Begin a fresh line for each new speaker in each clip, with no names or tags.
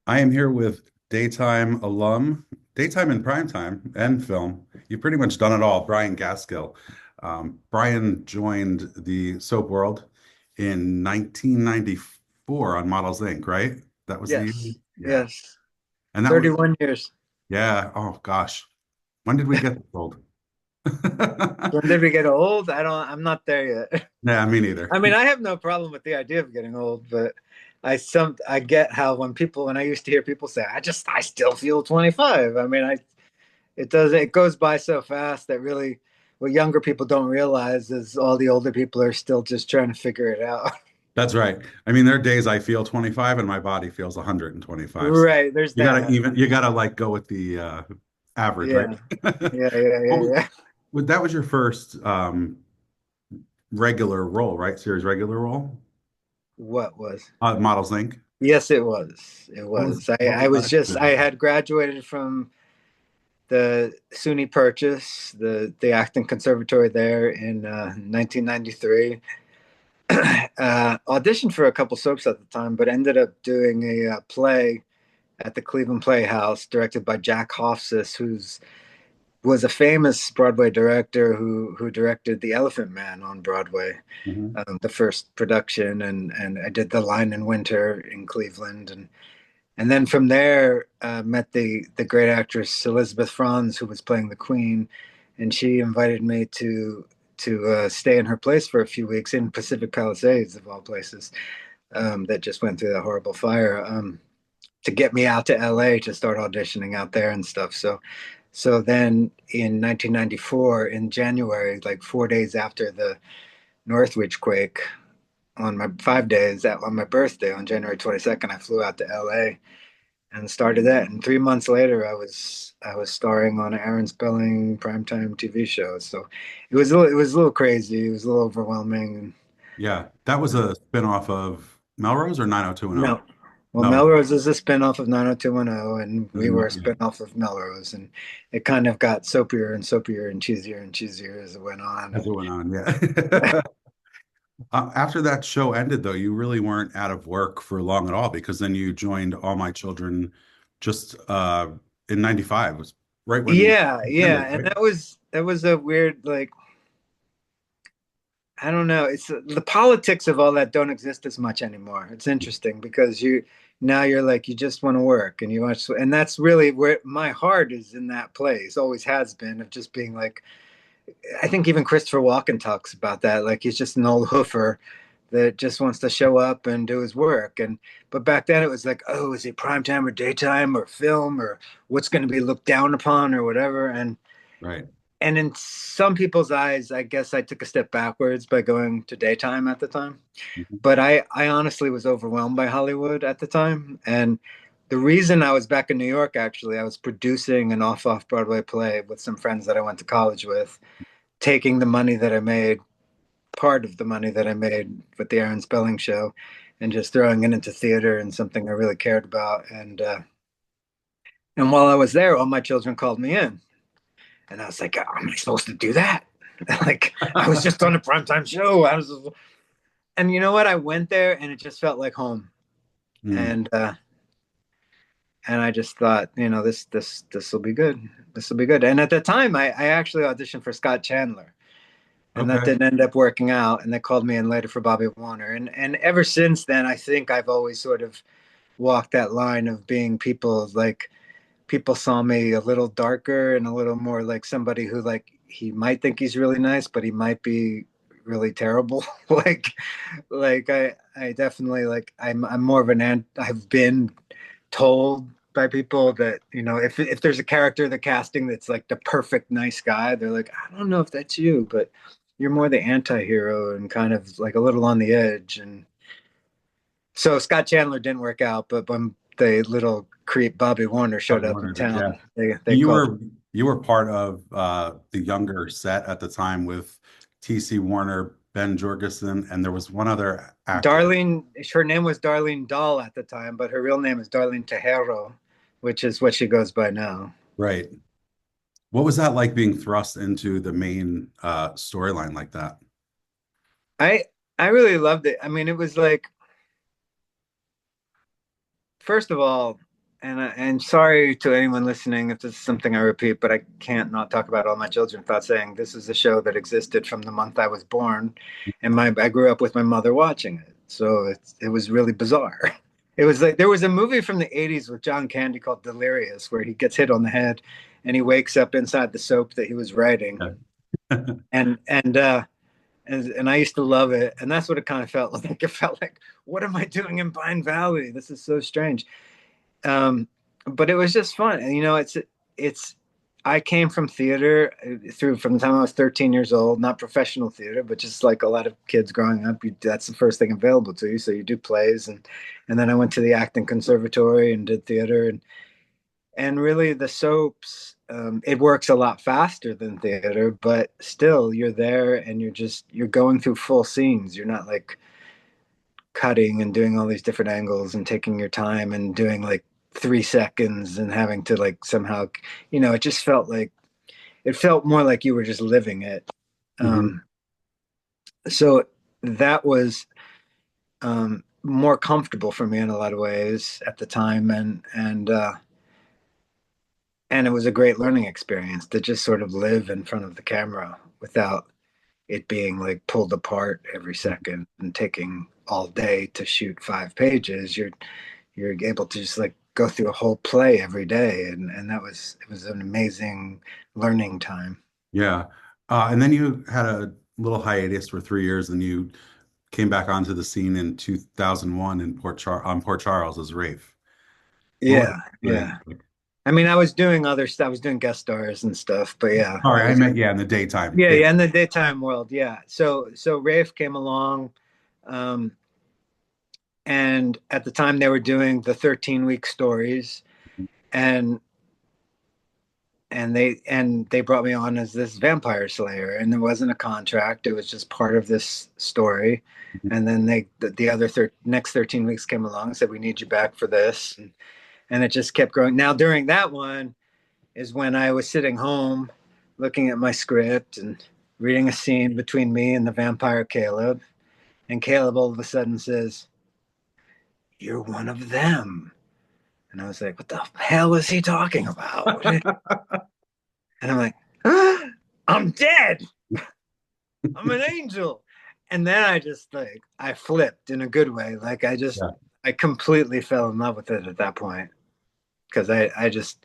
I am here with daytime alum, daytime and primetime, and film. You've pretty much done it all, Brian Gaskill. Brian joined the soap world in 1994 on Models Inc., right? That was the year?
Yes,
Yeah.
yes.
And that was,
31 years.
yeah, oh gosh. When did we get this old?
When did we get old? I'm not there yet.
Yeah, me neither.
I mean, I have no problem with the idea of getting old, but I get how when I used to hear people say, I still feel 25. I mean, it goes by so fast that really what younger people don't realize is all the older people are still just trying to figure it out.
That's right. I mean, there are days I feel 25 and my body feels 125. So
Right, there's that.
you gotta like go with the average, right?
Yeah. Yeah, yeah,
What
yeah,
was,
yeah.
that was your first regular role, right? Series regular role?
What was?
Models Inc.
Yes, it was. It was.
What
I
was that
was just I
experience like?
had graduated from the SUNY Purchase, the acting conservatory there in 1993. Auditioned for a couple soaps at the time, but ended up doing a play at the Cleveland Playhouse, directed by Jack Hofstas, who's was a famous Broadway director who directed The Elephant Man on Broadway,
Mhm.
the first production, and I did The Lion in Winter in Cleveland, and then from there, met the great actress Elizabeth Franz, who was playing the Queen, and she invited me to stay in her place for a few weeks in Pacific Palisades, of all places, that just went through that horrible fire, to get me out to LA to start auditioning out there and stuff. So then in 1994, in January, like 4 days after the Northridge quake, on my 5 days on my birthday on January 22nd, I flew out to LA and started that. And 3 months later, I was starring on an Aaron Spelling primetime TV show. So it was a little crazy. It was a little overwhelming.
Yeah, that was a spinoff of Melrose or 90210.
No, well,
Melrose.
Melrose is a spinoff of 90210, and we were a
Yeah.
spinoff of Melrose, and it kind of got soapier and soapier and cheesier as it went on.
As it
And
went on, yeah. After that show ended, though, you really weren't out of work for long at all because then you joined All My Children just in 95. It was right when
yeah,
it
yeah,
ended,
and
right?
that was a weird, like, I don't know. It's the politics of all that don't exist as much anymore. It's interesting because you're like you just want to work and you want to, and that's really where my heart is, in that place. Always has been, of just being like, I think even Christopher Walken talks about that. Like he's just an old hoofer that just wants to show up and do his work. And but back then it was like, oh, is it primetime or daytime or film, or what's going to be looked down upon or whatever.
Right.
And in some people's eyes, I guess I took a step backwards by going to daytime at the time.
Mhm.
But I honestly was overwhelmed by Hollywood at the time. And the reason I was back in New York, actually, I was producing an off Broadway play with some friends that I went to college with, taking the money that I made, part of the money that I made with the Aaron Spelling show, and just throwing it into theater and something I really cared about. And while I was there, all my children called me in. And I was like, am I supposed to do that? Like, I was just on a primetime show. And you know what? I went there and it just felt like home.
Mm.
And and I just thought, this will be good. This will be good. And at the time, I actually auditioned for Scott Chandler, and that
Okay.
didn't end up working out. And they called me in later for Bobby Warner. And ever since then, I think I've always sort of walked that line of being people saw me a little darker and a little more like somebody who, like, he might think he's really nice, but he might be really terrible. I definitely, like, I'm more of I've been told by people that, if there's a character the casting that's like the perfect nice guy, they're like, I don't know if that's you, but you're more the anti-hero and kind of like a little on the edge. And so Scott Chandler didn't work out, but when the little creep Bobby Warner showed
Bobby
up in
Warner did, yeah.
town, they
You
called.
were you were part of the younger set at the time with T.C. Warner, Ben Jorgensen, and there was one other actor.
Darlene, her name was Darlene Dahl at the time, but her real name is Darlene Tejero, which is what she goes by now.
Right. What was that like being thrust into the main storyline like that?
I I really loved it. I mean, it was like, first of all, and sorry to anyone listening if this is something I repeat, but I can't not talk about All My Children without saying this is a show that existed from the month I was born, and my I grew up with my mother watching it, so it was really bizarre. It was like there was a movie from the '80s with John Candy called Delirious, where he gets hit on the head, and he wakes up inside the soap that he was writing,
Okay.
and and I used to love it, and that's what it kind of felt like. It felt like, what am I doing in Pine Valley? This is so strange. Um, but it was just fun. And it's I came from theater through from the time I was 13 years old, not professional theater, but just like a lot of kids growing up, that's the first thing available to you. So you do plays, and then I went to the acting conservatory and did theater, and really the soaps. It works a lot faster than theater, but still you're there and you're going through full scenes. You're not like cutting and doing all these different angles and taking your time and doing like 3 seconds and having to like somehow, it just felt like it felt more like you were just living it.
Mhm.
Um, so that was more comfortable for me in a lot of ways at the time, and it was a great learning experience to just sort of live in front of the camera without it being like pulled apart every second and taking all day to shoot 5 pages. You're able to just like go through a whole play every day, and it was an amazing learning time.
Yeah. And then you had a little hiatus for 3 years, and you came back onto the scene in 2001 in Port Charles as Rafe. What was
Yeah,
that
yeah.
like?
I mean, I was doing other stuff. I was doing guest stars and stuff, but yeah,
Sorry,
I
I
was.
meant, yeah, in the daytime.
Yeah,
Day.
yeah, in the daytime world, yeah. So Rafe came along, um, and at the time they were doing the 13-week stories, and and they brought me on as this vampire slayer, and there wasn't a contract. It was just part of this story. And then the other next 13 weeks came along and said, we need you back for this, and it just kept growing. Now during that one is when I was sitting home looking at my script and reading a scene between me and the vampire Caleb, and Caleb all of a sudden says, you're one of them. And I was like, what the hell is he talking about? And I'm like, ah, I'm dead. I'm an angel. And then I just like I flipped in a good way. Like
Yeah.
I completely fell in love with it at that point. Because I just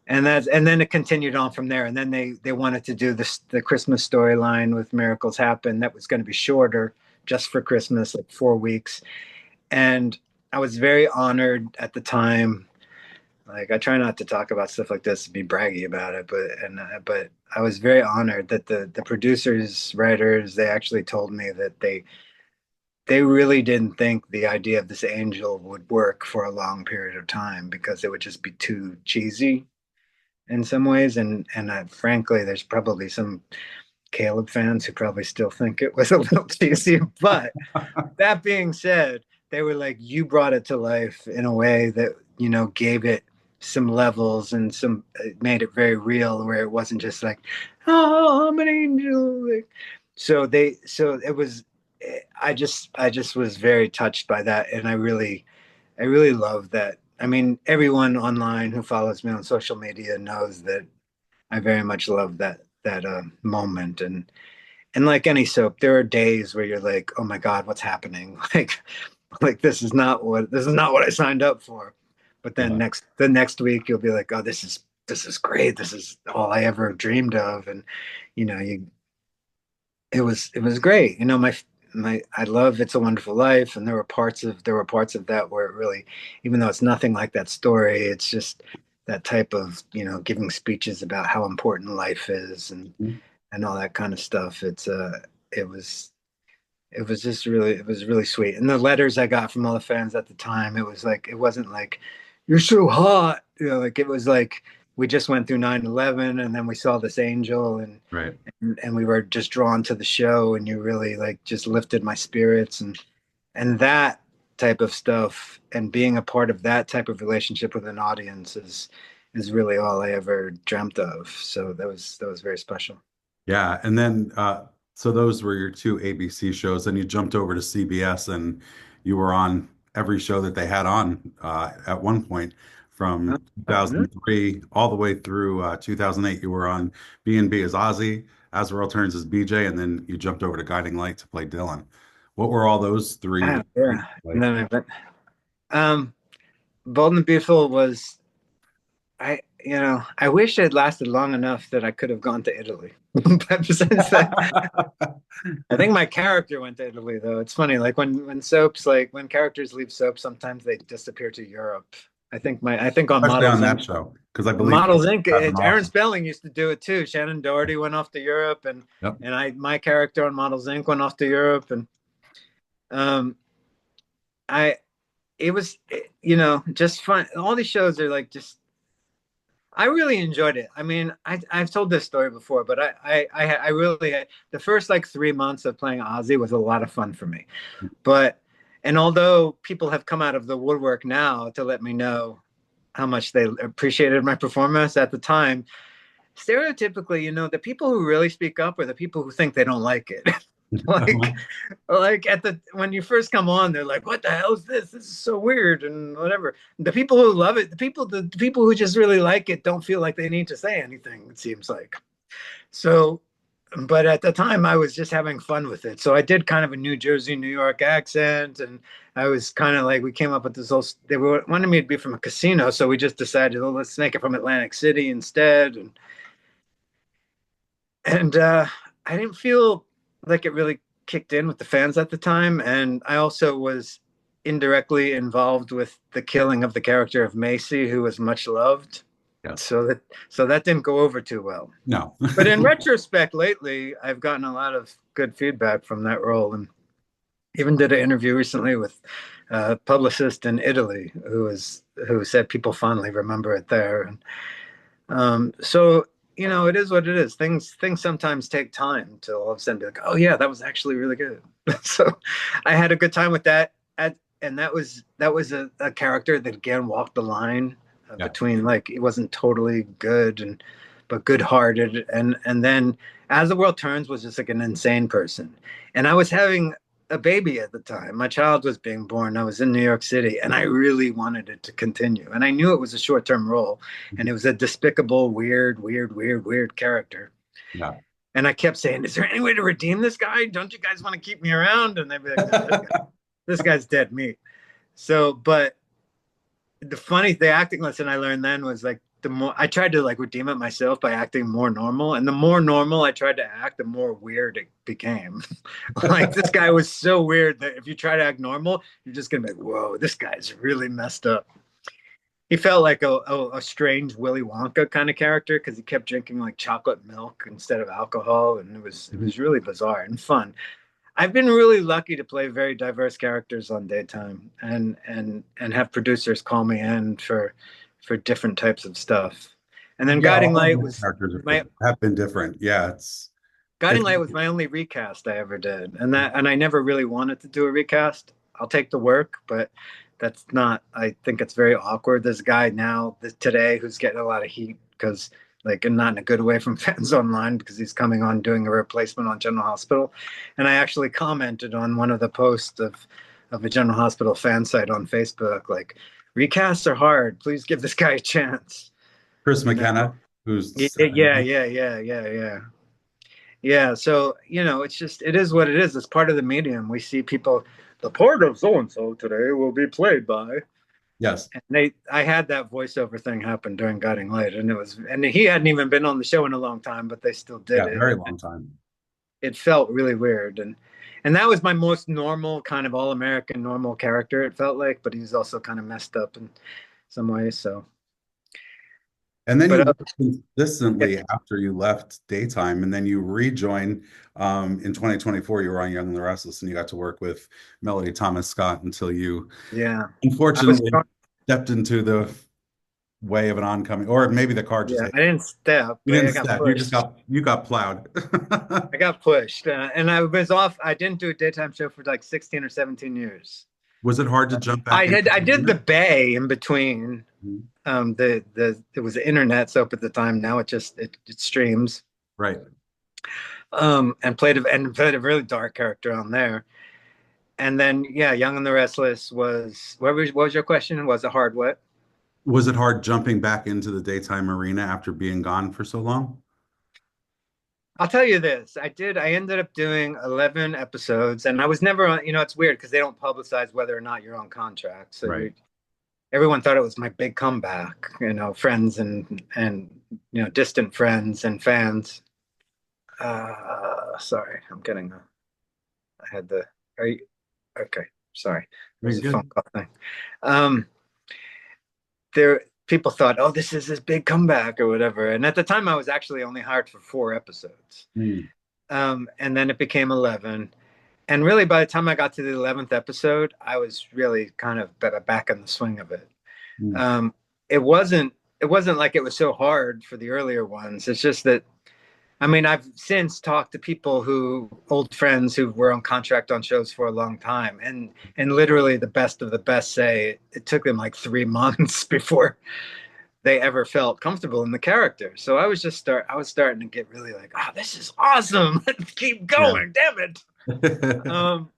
and then it continued on from there. And then they wanted to do the Christmas storyline with Miracles Happen that was going to be shorter, just for Christmas, like 4 weeks. And I was very honored at the time. Like I try not to talk about stuff like this to be braggy about it, but I was very honored that the producers, writers, they actually told me that they really didn't think the idea of this angel would work for a long period of time because it would just be too cheesy in some ways, and frankly, there's probably some Caleb fans who probably still think it was a little cheesy. But that being said, they were like, you brought it to life in a way that, gave it some levels and made it very real, where it wasn't just like, oh, I'm an angel. Like, so it was, I just was very touched by that. And I really love that. I mean, everyone online who follows me on social media knows that I very much love that moment. And like any soap, there are days where you're like, "Oh my God, what's happening?" Like this is not what I signed up for. But then
Yeah.
the next week you'll be like, "Oh, this is great. This is all I ever dreamed of." And you it was great. My I love It's a Wonderful Life, and there were parts of that where it really, even though it's nothing like that story, it's just that type of giving speeches about how important life is and all that kind of stuff. It was it was really sweet. And the letters I got from all the fans at the time, it was like it wasn't like you're so hot, like it was like we just went through 9/11 and then we saw this angel
Right.
and we were just drawn to the show and you really like just lifted my spirits and that type of stuff and being a part of that type of relationship with an audience is really all I ever dreamt of. So that was very special.
Yeah. And then, so those were your two ABC shows. Then you jumped over to CBS and you were on every show that they had on at one point.
Oh,
from
mhm.
2003 all the way through 2008. You were on B&B as Ozzy, As the World Turns as BJ, and then you jumped over to Guiding Light to play Dylan. What were all those three
Ah, yeah. And
like?
then um, Bold and the Beautiful was I wish it lasted long enough that I could have gone to Italy. But since then, I think my character went to Italy though. It's funny, like when soaps, like when characters leave soap, sometimes they disappear to Europe. I think on
Especially
Models
on
Inc.
that show, because I
On
believe
Models Inc.
has an
Aaron
office.
Spelling used to do it too. Shannon Doherty went off to Europe,
Yep.
and my character on Models Inc. went off to Europe, and um, I it was just fun. All these shows are like just I really enjoyed it. I mean, I've told this story before, but I really the first like 3 months of playing Ozzy was a lot of fun for me. But and although people have come out of the woodwork now to let me know how much they appreciated my performance at the time, stereotypically, the people who really speak up are the people who think they don't like it. like like at the when you first come on, they're like, "What the hell is this? This is so weird," and whatever. The people who love it, the people who just really like it, don't feel like they need to say anything. It seems like so. But at the time, I was just having fun with it. So I did kind of a New Jersey, New York accent, and I was kind of like, we came up with this whole. Wanted me to be from a casino, so we just decided, oh, let's make it from Atlantic City instead, and I didn't feel like it really kicked in with the fans at the time, and I also was indirectly involved with the killing of the character of Macy, who was much loved.
Yes.
So that didn't go over too well.
No.
But in retrospect, lately, I've gotten a lot of good feedback from that role, and even did an interview recently with a publicist in Italy who said people fondly remember it there, and so it is what it is. Things sometimes take time to all of a sudden be like, oh yeah, that was actually really good. So I had a good time with that. And that was a character that again walked the line
Yeah.
between like it wasn't totally good and but good-hearted, and then As the World Turns was just like an insane person. And I was having a baby at the time. My child was being born. I was in New York City, and I really wanted it to continue. And I knew it was a short-term role, and it was a despicable, weird, weird, weird, weird character.
Yeah.
And I kept saying, "Is there any way to redeem this guy? Don't you guys want to keep me around?" And they'd be like, "No, this guy's dead meat." So, but the acting lesson I learned then was like the more I tried to like redeem it myself by acting more normal, and the more normal I tried to act, the more weird it became. Like this guy was so weird that if you try to act normal, you're just gonna be like, "Whoa, this guy's really messed up." He felt like a strange Willy Wonka kind of character because he kept drinking like chocolate milk instead of alcohol, and it was really bizarre and fun. I've been really lucky to play very diverse characters on daytime, and have producers call me in for different types of stuff. And then
Yeah, all of those characters
My
have been different. Yeah,
Guiding
it's
Light was my only recast I ever did, and I never really wanted to do a recast. I'll take the work, but that's not. I think it's very awkward. This guy now, today, who's getting a lot of heat because, like, and not in a good way from fans online because he's coming on doing a replacement on General Hospital, and I actually commented on one of the posts of a General Hospital fan site on Facebook, like, recasts are hard. Please give this guy a chance.
Chris
You know?
McKenna, who's
Yeah, yeah, yeah, yeah, yeah. Yeah, so it is what it is. It's part of the medium. We see people, the part of so and so today will be played by.
yes,
And I had that voiceover thing happen during Guiding Light, and he hadn't even been on the show in a long time, but they still did
yeah,
it.
very long time.
It felt really weird, and that was my most normal kind of all American normal character. It felt like, but he was also kind of messed up in some ways. So,
And then you
but
worked consistently after you left daytime, and then you rejoined in 2024. You were on Young and the Restless, and you got to work with Melody Thomas Scott until you
yeah, I was
unfortunately stepped into the way of an oncoming, or maybe the car just
yeah,
hit.
I didn't step.
You didn't
I got
step.
pushed.
You got plowed.
I got pushed, and I was off. I didn't do a daytime show for like 16 or 17 years.
Was it hard to jump back
I
into
had I
the
did the
arena?
Bay in between.
Mhm.
The it was the internet soap at the time. Now it streams.
Right.
And played a really dark character on there. And then yeah, Young and the Restless was what was your question? Was it hard what?
Was it hard jumping back into the daytime arena after being gone for so long?
I'll tell you this. I ended up doing 11 episodes and I was never on, it's weird because they don't publicize whether or not you're on contract. So
Right.
everyone thought it was my big comeback, friends and distant friends and fans. Sorry, I had the, are you, okay, sorry.
Very
There's a phone
good.
call thing. Um, there, people thought, oh, this is his big comeback or whatever. And at the time, I was actually only hired for 4 episodes.
Mm,
And then it became 11. And really, by the time I got to the 11th episode, I was really kind of back in the swing of it.
mm,
Um, it wasn't, it wasn't like it was so hard for the earlier ones. It's just that I mean, I've since talked to people old friends who were on contract on shows for a long time, and literally the best of the best say it took them like 3 months before they ever felt comfortable in the character. So I was starting to get really like, oh, this is awesome. Let's keep
yeah.
going, damn it. Um,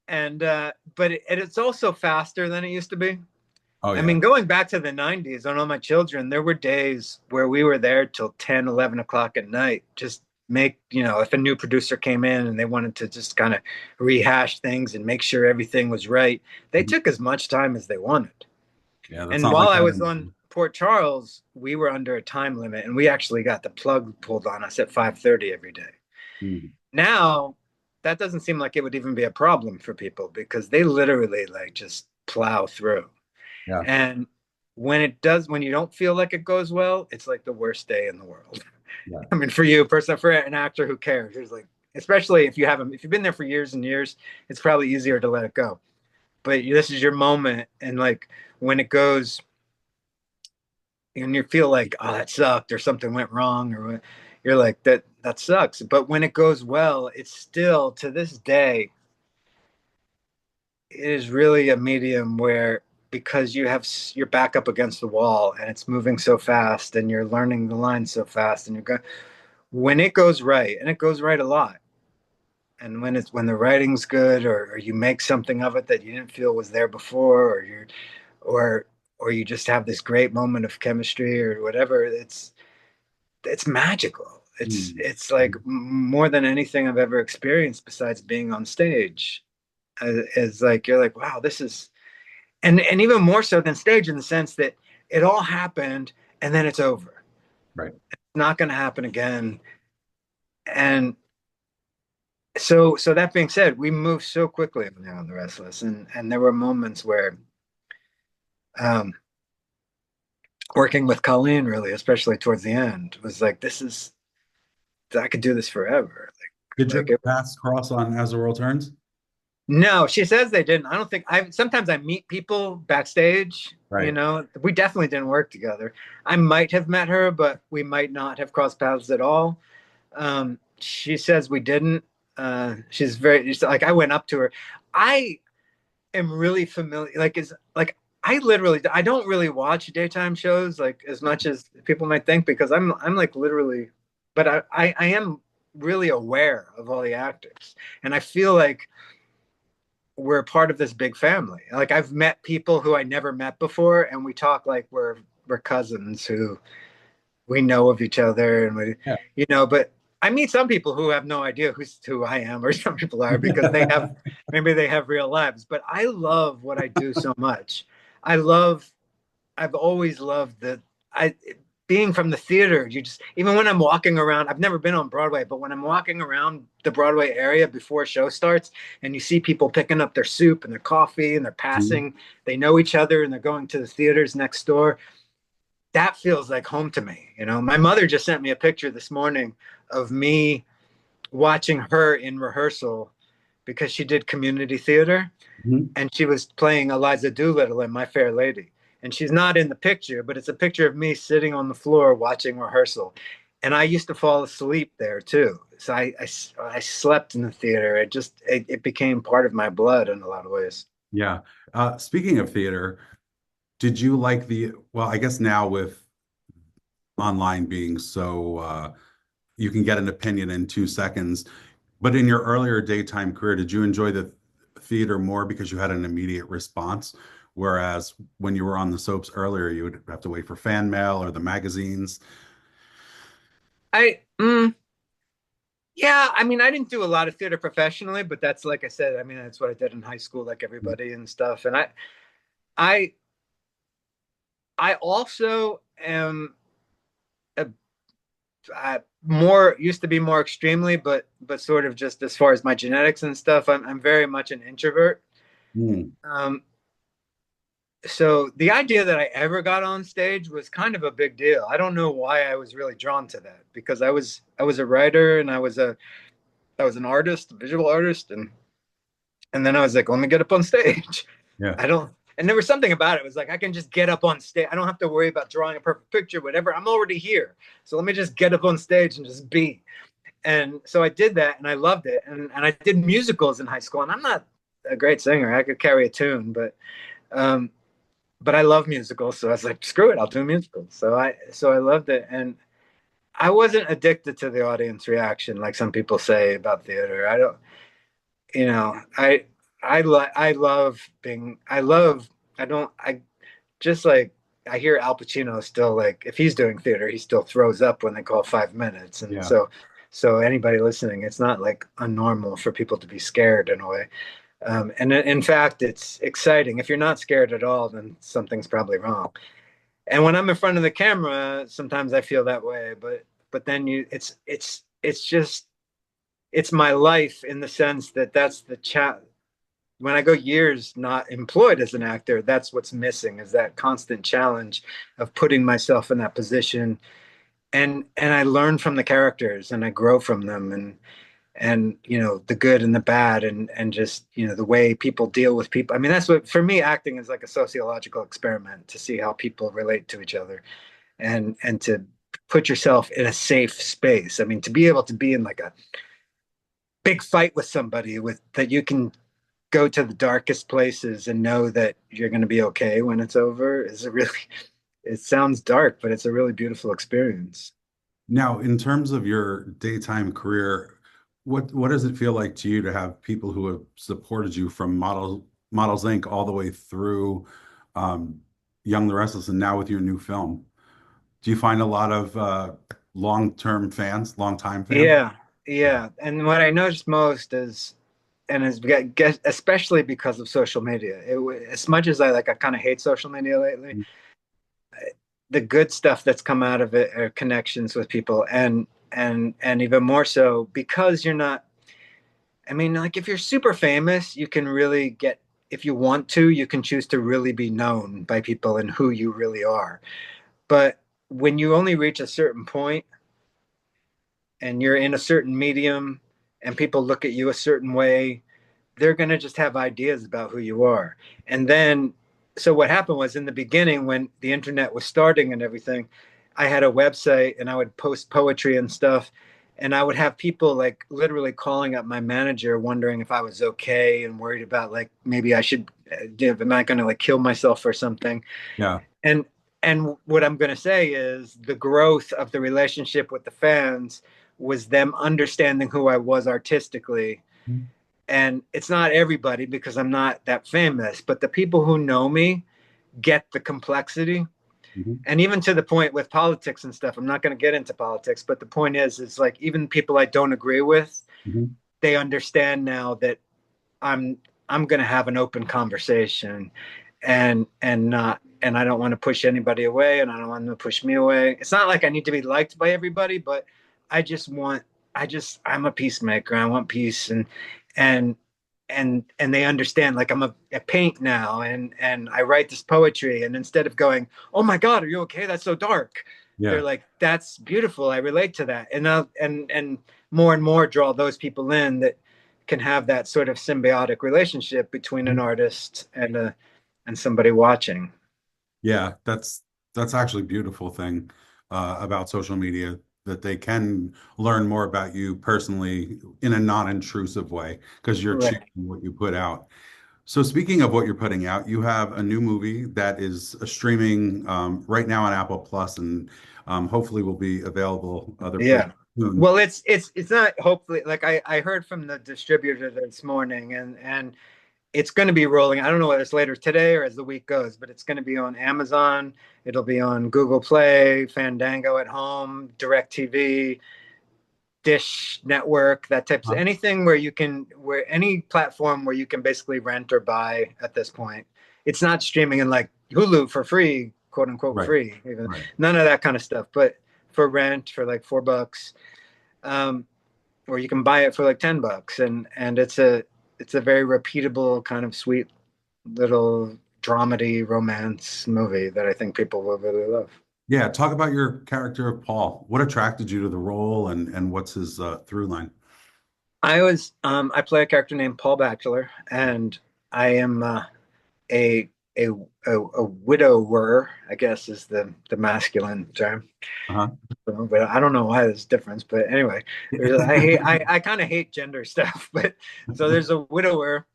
and but it's also faster than it used to be.
Oh
I
yeah.
mean, going back to the 90s on all my children, there were days where we were there till 10, 11 o'clock at night. Just if a new producer came in and they wanted to just kind of rehash things and make sure everything was right, they
Mhm.
took as much time as they wanted.
Yeah, that's
And
not
while
like
I
that
was on
anymore.
Port Charles, we were under a time limit and we actually got the plug pulled on us at 5:30 every day.
Mm,
Now, that doesn't seem like it would even be a problem for people because they literally like just plow through.
yeah,
And when you don't feel like it goes well, it's like the worst day in the world.
yeah.
I mean, for you, for an actor who cares, there's like, especially if you've been there for years and years, it's probably easier to let it go. But this is your moment, and like when it goes, and you feel like, oh, that sucked, or something went wrong, or you're like, that sucks. But when it goes well, it's still to this day it is really a medium where because you have your back up against the wall and it's moving so fast and you're learning the lines so fast and you're going when it goes right and it goes right a lot and when the writing's good or you make something of it that you didn't feel was there before or or you just have this great moment of chemistry or whatever it's magical
Mm,
it's like
mm,
more than anything I've ever experienced besides being on stage is like you're like wow this is and even more so than stage in the sense that it all happened and then it's over.
right.
It's not going to happen again. And so that being said, we moved so quickly on the Restless, and there were moments where um, working with Colleen, really, especially towards the end, was like this is I could do this forever.
Did
Like
your
it,
paths cross on As the World Turns?
no, she says they didn't. I don't think I sometimes I meet people backstage.
Right.
We definitely didn't work together. I might have met her, but we might not have crossed paths at all. She says we didn't. She's like I went up to her. I am really familiar. Like is like I don't really watch daytime shows like as much as people might think because I'm like literally, but I am really aware of all the actors, and I feel like we're part of this big family. Like I've met people who I never met before, and we talk like we're cousins who we know of each other and
Yeah.
but I meet some people who have no idea who I am or some people are because maybe they have real lives. But I love what I do so much. I love, I've always loved I, being from the theater, you just, even when I'm walking around, I've never been on Broadway, but when I'm walking around the Broadway area before a show starts and you see people picking up their soup and their coffee and they're
Mhm.
passing, they know each other and they're going to the theaters next door that feels like home to me. My mother just sent me a picture this morning of me watching her in rehearsal because she did community theater
Mhm.
and she was playing Eliza Doolittle in My Fair Lady. And she's not in the picture, but it's a picture of me sitting on the floor watching rehearsal. And I used to fall asleep there too. So I slept in the theater. It became part of my blood in a lot of ways.
Yeah. Speaking of theater, did you like well, I guess now with online being so you can get an opinion in 2 seconds. But in your earlier daytime career, did you enjoy the theater more because you had an immediate response? Whereas when you were on the soaps earlier, you would have to wait for fan mail or the magazines.
I Yeah, I mean, I didn't do a lot of theater professionally, but that's like I said, I mean, that's what I did in high school, like everybody and stuff. And I, I also am a, more used to be more extremely, but sort of just as far as my genetics and stuff, I'm very much an introvert.
Mm,
Um, so the idea that I ever got on stage was kind of a big deal. I don't know why I was really drawn to that because I was a writer and I was an artist, a visual artist, and then I was like, let me get up on stage.
yeah,
I don't, and there was something about it. It was like, I can just get up on stage. I don't have to worry about drawing a perfect picture, whatever. I'm already here. So let me just get up on stage and just be. And so I did that and I loved it. And I did musicals in high school. And I'm not a great singer. I could carry a tune, um, but I love musicals. So I was like, screw it, I'll do musicals. So I loved it. And I wasn't addicted to the audience reaction like some people say about theater. I don't, you know, I love being I love I don't I just like I hear Al Pacino still like if he's doing theater, he still throws up when they call 5 minutes. And
yeah.
so anybody listening, it's not like unnormal for people to be scared in a way. And in fact, it's exciting. If you're not scared at all, then something's probably wrong. And when I'm in front of the camera, sometimes I feel that way, but then it's just it's my life in the sense that that's the chat when I go years not employed as an actor, that's what's missing is that constant challenge of putting myself in that position. And I learn from the characters and I grow from them and the good and the bad and just the way people deal with people. I mean, that's what for me acting is like a sociological experiment to see how people relate to each other and to put yourself in a safe space. I mean, to be able to be in like a big fight with somebody with that you can go to the darkest places and know that you're going to be okay when it's over is a really it sounds dark, but it's a really beautiful experience.
Now, in terms of your daytime career, what does it feel like to you to have people who have supported you from Models Inc. all the way through um, Young the Restless and now with your new film? Do you find a lot of long-term fans, long-time fans?
Yeah, yeah. And what I noticed most is and is especially because of social media. As much as I kind of hate social media lately, the good stuff that's come out of it are connections with people and even more so because you're not. I mean, like if you're super famous, you can really get, if you want to, you can choose to really be known by people and who you really are. But when you only reach a certain point and you're in a certain medium and people look at you a certain way, they're going to just have ideas about who you are. And then, so what happened was in the beginning, when the internet was starting and everything, I had a website and I would post poetry and stuff. And I would have people like literally calling up my manager, wondering if I was okay and worried about like maybe I should, am I going to like kill myself or something?
Yeah.
And and what I'm going to say is the growth of the relationship with the fans was them understanding who I was artistically, and it's not everybody because I'm not that famous, but the people who know me get the complexity.
Mhm.
And even to the point with politics and stuff, I'm not going to get into politics, but the point is like even people I don't agree with,
Mhm.
they understand now that I'm I'm going to have an open conversation and I don't want to push anybody away and I don't want them to push me away. It's not like I need to be liked by everybody, but I just want I'm a peacemaker. I want peace and and they understand like I paint now and I write this poetry and instead of going, "Oh my God, are you okay? That's so dark." They're
Yeah.
like, "That's beautiful. I relate to that." And more draw those people in that can have that sort of symbiotic relationship between an artist and somebody watching.
Yeah, that's actually a beautiful thing about social media that they can learn more about you personally in a non-intrusive way because you're choosing
Right.
what you put out. So speaking of what you're putting out, you have a new movie that is streaming right now on Apple Plus and hopefully will be available other places
Yeah.
soon.
Well, it's not hopefully like I heard from the distributor this morning and it's going to be rolling. I don't know whether it's later today or as the week goes, but it's going to be on Amazon. It'll be on Google Play, Fandango at Home, DirecTV, Dish Network, that type of
Huh?
anything where you can, where any platform where you can basically rent or buy at this point. It's not streaming in like Hulu for free, quote unquote
Right,
free, even
right.
none of that kind of stuff, but for rent for like $4. Um, or you can buy it for like $10, and it's a very repeatable kind of sweet little dramedy romance movie that I think people will really love.
Yeah, talk about your character of Paul. What attracted you to the role, and what's his through line?
I play a character named Paul Bachelor, and I am a, a a widower, I guess is the masculine term.
Uh-huh.
So, but I don't know why there's a difference. But anyway, I kind of hate gender stuff. But so there's a widower.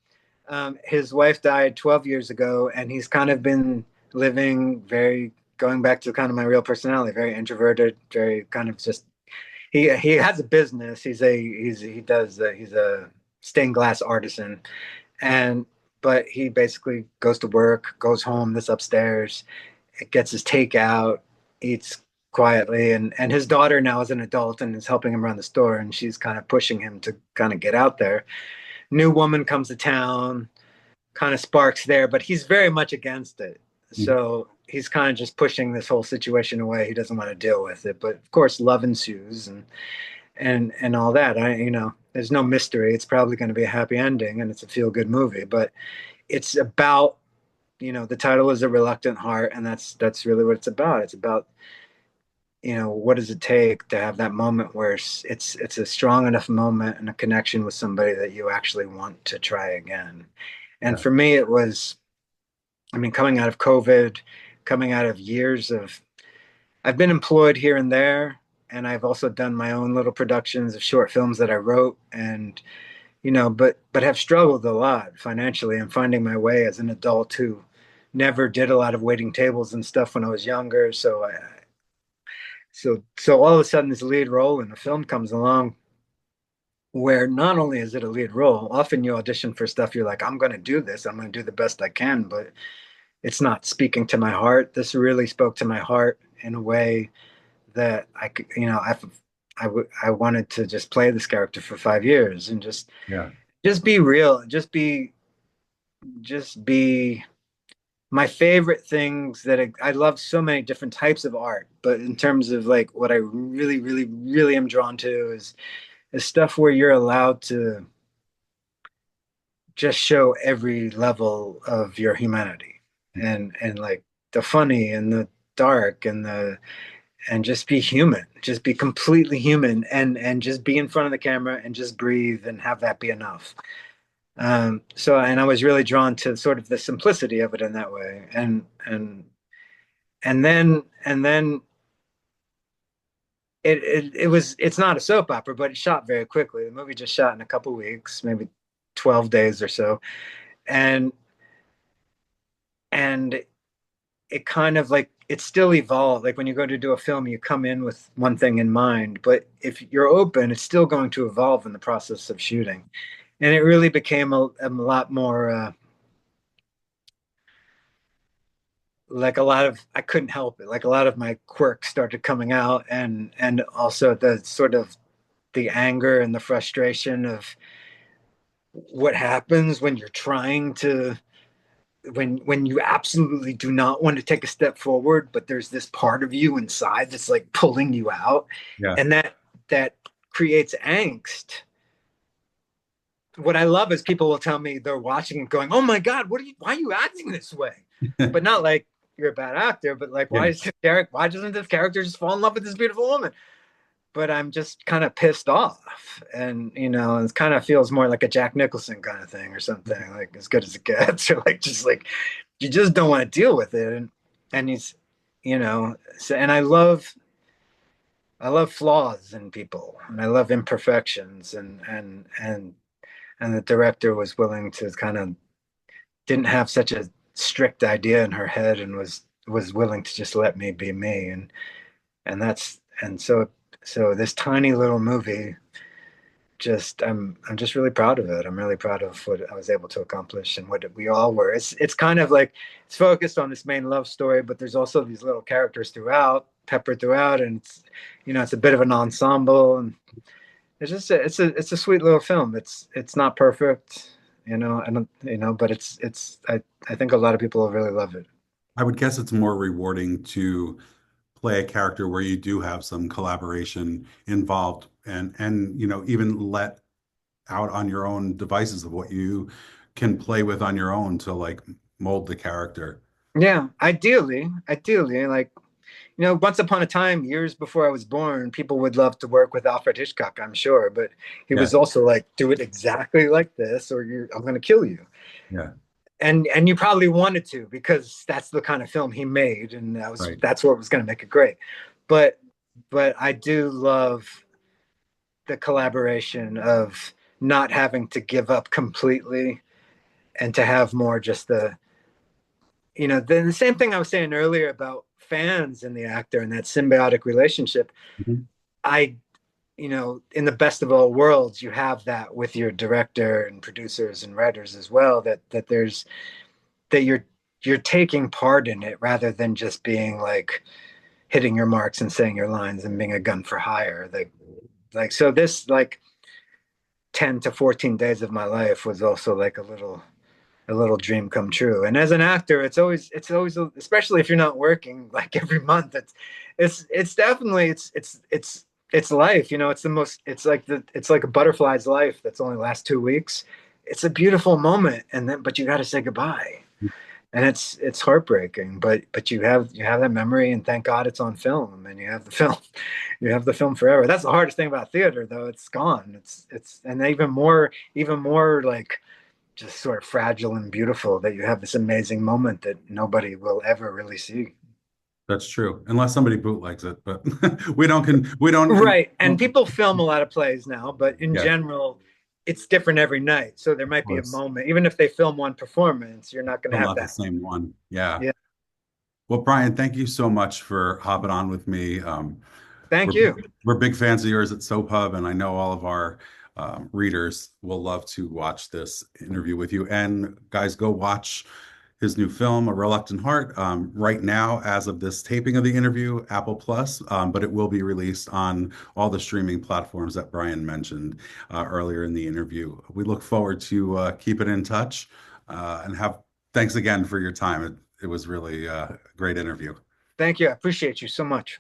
His wife died 12 years ago, and he's kind of been living very, going back to kind of my real personality, very introverted, very kind of just he has a business. He's a stained glass artisan, and but he basically goes to work, goes home, this upstairs, gets his takeout, eats quietly, and his daughter now is an adult and is helping him run the store, and she's kind of pushing him to kind of get out there. New woman comes to town, kind of sparks there, but he's very much against it. So he's kind of just pushing this whole situation away. He doesn't want to deal with it. But of course, love ensues and all that. There's no mystery. It's probably going to be a happy ending and it's a feel good movie. But it's about, the title is A Reluctant Heart, and that's really what it's about. It's about, what does it take to have that moment where it's a strong enough moment and a connection with somebody that you actually want to try again. And
Yeah,
for me, it was, I mean, coming out of COVID, coming out of years of, I've been employed here and there, and I've also done my own little productions of short films that I wrote, and but have struggled a lot financially and finding my way as an adult who never did a lot of waiting tables and stuff when I was younger. So all of a sudden, this lead role in a film comes along where not only is it a lead role, often you audition for stuff, you're like, I'm going to do this, I'm going to do the best I can, but it's not speaking to my heart. This really spoke to my heart in a way that I could, I wanted to just play this character for 5 years and
yeah,
just be real, just be my favorite things that I love so many different types of art, but in terms of like what I really, really, really am drawn to is stuff where you're allowed to just show every level of your humanity and like the funny and the dark and just be human, just be completely human and just be in front of the camera and just breathe and have that be enough. And I was really drawn to sort of the simplicity of it in that way. And then it's not a soap opera, but it shot very quickly. The movie just shot in a couple weeks, maybe 12 days or so. And and it kind of like it still evolved. Like when you go to do a film, you come in with one thing in mind, but if you're open, it's still going to evolve in the process of shooting. And it really became a lot more like a lot of I couldn't help it. Like a lot of my quirks started coming out, and also the sort of the anger and the frustration of what happens when you're trying to when you absolutely do not want to take a step forward, but there's this part of you inside that's like pulling you out,
yeah,
and that creates angst. What I love is people will tell me they're watching and going, "Oh my God, why are you acting this way?" But not like you're a bad actor, but like
yeah,
why doesn't this character just fall in love with this beautiful woman? But I'm just kind of pissed off, and it kind of feels more like a Jack Nicholson kind of thing or something, like as good as it gets, or like just like you just don't want to deal with it, and he's, so, and I love flaws in people, and I love imperfections, and the director was willing to kind of didn't have such a strict idea in her head and was willing to just let me be me, and so this tiny little movie just I'm just really proud of it. I'm really proud of what I was able to accomplish and what we all were. It's kind of like it's focused on this main love story, but there's also these little characters throughout, peppered throughout, and it's it's a bit of an ensemble, and it's just it's a sweet little film. It's not perfect, and but I think a lot of people will really love it.
I would guess it's more rewarding to play a character where you do have some collaboration involved and even let out on your own devices of what you can play with on your own to like mold the character.
Yeah, ideally, like once upon a time, years before I was born, people would love to work with Alfred Hitchcock, I'm sure, but he
Yeah,
was also like, do it exactly like this, or I'm going to kill you.
yeah,
And you probably wanted to because that's the kind of film he made, and
right.
that's what was going to make it great. But I do love the collaboration of not having to give up completely and to have more just the same thing I was saying earlier about fans and the actor and that symbiotic relationship.
Mhm.
I, in the best of all worlds, you have that with your director and producers and writers as well. That you're taking part in it rather than just being like hitting your marks and saying your lines and being a gun for hire. Like so this like 10 to 14 days of my life was also like a little dream come true. And as an actor, it's always especially if you're not working like every month, it's definitely it's life. It's like a butterfly's life that's only lasts 2 weeks. It's a beautiful moment, and then but you got to say goodbye, and it's heartbreaking. But you have that memory, and thank God it's on film, and you have the film, you have the film forever. That's the hardest thing about theater, though. It's gone. It's and even more like just sort of fragile and beautiful that you have this amazing moment that nobody will ever really see.
That's true. Unless somebody bootlegs it, but we don't.
Right. And people film a lot of plays now, but in
Yeah, of
general, it's different every night. So there might be a
course.
moment, even if they film one performance, you're not going to
Still
have
not the
that.
same one. Yeah.
Yeah.
Well, Brian, thank you so much for hopping on with me.
Thank
We're
you.
we're big fans of yours at Soap Hub, and I know all of our readers will love to watch this interview with you. And guys, go watch his new film, A Reluctant Heart. Right now, as of this taping of the interview, Apple Plus, but it will be released on all the streaming platforms that Brian mentioned earlier in the interview. We look forward to keeping in touch and have thanks again for your time. It was really a great interview.
Thank you. I appreciate you so much.